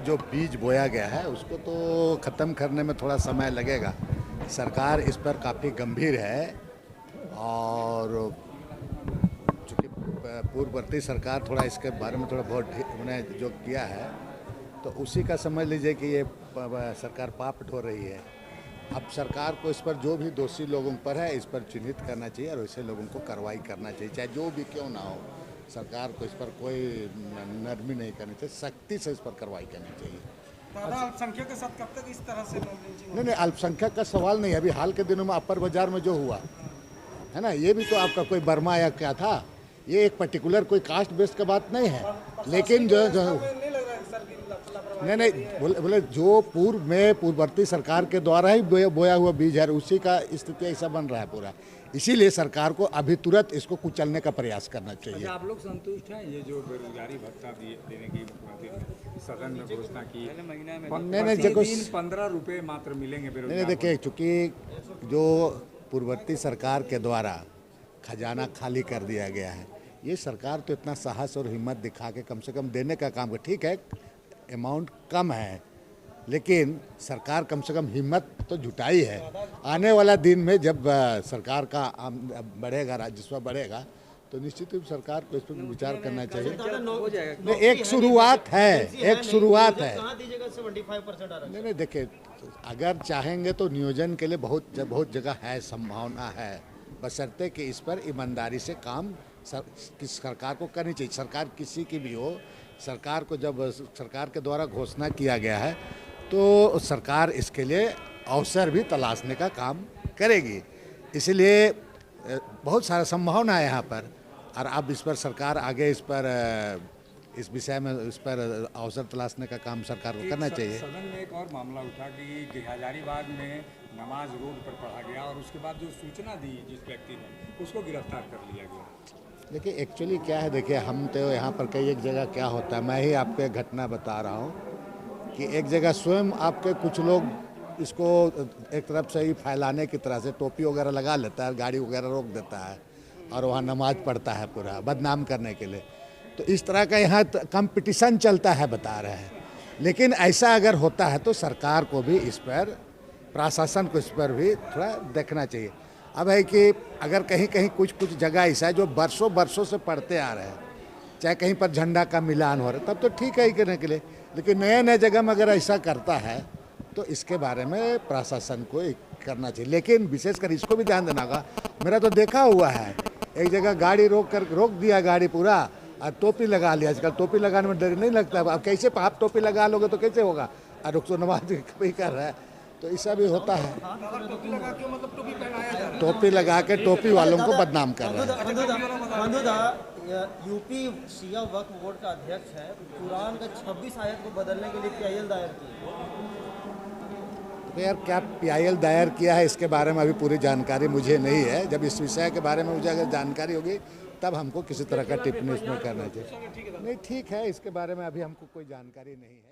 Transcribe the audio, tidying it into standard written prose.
जो बीज बोया गया है उसको तो ख़त्म करने में थोड़ा समय लगेगा। सरकार इस पर काफ़ी गंभीर है और चूँकि पूर्ववर्ती सरकार थोड़ा इसके बारे में थोड़ा बहुत उन्होंने जो किया है तो उसी का समझ लीजिए कि ये सरकार पाप ढो रही है। अब सरकार को इस पर जो भी दोषी लोगों पर है इस पर चिन्हित करना चाहिए और वैसे लोगों को कार्रवाई करना चाहिए, चाहे जो भी क्यों ना हो। सरकार को इस पर कोई नरमी नहीं करनी चाहिए, सख्ती से इस पर कार्रवाई करनी चाहिए। दादा, अल्पसंख्यक के साथ कब तक इस तरह से नहीं, अल्पसंख्यक का सवाल नहीं है। अभी हाल के दिनों में अपर बाजार में जो हुआ है ना, ये भी तो आपका कोई बर्मा या क्या था, ये एक पर्टिकुलर कोई कास्ट बेस्ड का बात नहीं है। लेकिन जो नहीं बोले जो पूर्ववर्ती सरकार के द्वारा ही बोया हुआ बीज है, उसी का स्थिति ऐसा बन रहा है पूरा। इसीलिए सरकार को अभी तुरंत इसको कुचलने का प्रयास करना चाहिए। अच्छा, आप लोग संतुष्ट हैं ये जो बेरोजगारी भत्ता देने की मुख्यमंत्री सदन में घोषणा की? नहीं, 15 रुपये मात्र मिलेंगे बेरोजगार। नहीं, देखिए, चूँकि जो पूर्ववर्ती सरकार के द्वारा खजाना खाली कर दिया गया है, ये सरकार तो इतना साहस और हिम्मत दिखा के कम से कम देने का काम कर। ठीक है, अमाउंट कम है, लेकिन सरकार कम से कम हिम्मत तो जुटाई है। आने वाला दिन में जब सरकार का बढ़ेगा, राजस्व बढ़ेगा, तो निश्चित रूप सरकार को इस पर विचार करना चाहिए। एक शुरुआत है, एक शुरुआत है। नहीं, देखिए, अगर चाहेंगे तो नियोजन के लिए बहुत जगह है, संभावना है, बशर्ते कि इस पर ईमानदारी से काम सरकार को करनी चाहिए। सरकार किसी की भी हो, सरकार को जब सरकार के द्वारा घोषणा किया गया है तो सरकार इसके लिए अवसर भी तलाशने का काम करेगी। इसलिए बहुत सारा संभावना है यहाँ पर, और अब इस पर सरकार आगे इस विषय में इस पर अवसर तलाशने का काम सरकार को करना चाहिए। सदन में एक और मामला उठा कि हजारीबाग में नमाज रोड पर पढ़ा गया और उसके बाद जो सूचना दी जिस व्यक्ति ने, उसको गिरफ्तार कर लिया गया। देखिए, एक्चुअली क्या है, देखिए, हम तो यहाँ पर कई एक जगह क्या होता है, मैं ही आपको एक घटना बता रहा हूँ कि एक जगह स्वयं आपके कुछ लोग इसको एक तरफ से ही फैलाने की तरह से टोपी वगैरह लगा लेता है, गाड़ी वगैरह रोक देता है और वहाँ नमाज पढ़ता है पूरा बदनाम करने के लिए। तो इस तरह का यहाँ कंपटीशन चलता है, बता रहे हैं। लेकिन ऐसा अगर होता है तो सरकार को भी इस पर, प्रशासन को इस पर भी थोड़ा देखना चाहिए। अब है कि अगर कहीं कहीं कुछ जगह ऐसा है जो बरसों से पढ़ते आ रहे हैं, चाहे कहीं पर झंडा का मिलान हो रहा है, तब तो ठीक है ही करने के लिए। लेकिन नए जगह में अगर ऐसा करता है तो इसके बारे में प्रशासन को करना चाहिए। लेकिन विशेषकर इसको भी ध्यान देना होगा। मेरा तो देखा हुआ है, एक जगह गाड़ी रोक दिया गाड़ी पूरा, और टोपी लगा लिया। आजकल टोपी लगाने में डर नहीं लगता। अब कैसे आप टोपी लगा लोगे तो कैसे होगा, और रुक तो नमाज भी कर रहा है, तो ऐसा भी होता है। टोपी लगा के टोपी वालों को बदनाम कर रहा है। यूपी शिया वक्फ बोर्ड का अध्यक्ष है, कुरान का 26 आयत को बदलने के लिए पीआईएल दायर की। तो यार, क्या पीआईएल दायर किया है इसके बारे में अभी पूरी जानकारी मुझे नहीं है। जब इस विषय के बारे में मुझे अगर जानकारी होगी तब हमको किसी तरह का टिप्पणी उसमें करना चाहिए। नहीं, ठीक है, इसके बारे में अभी हमको कोई जानकारी नहीं है।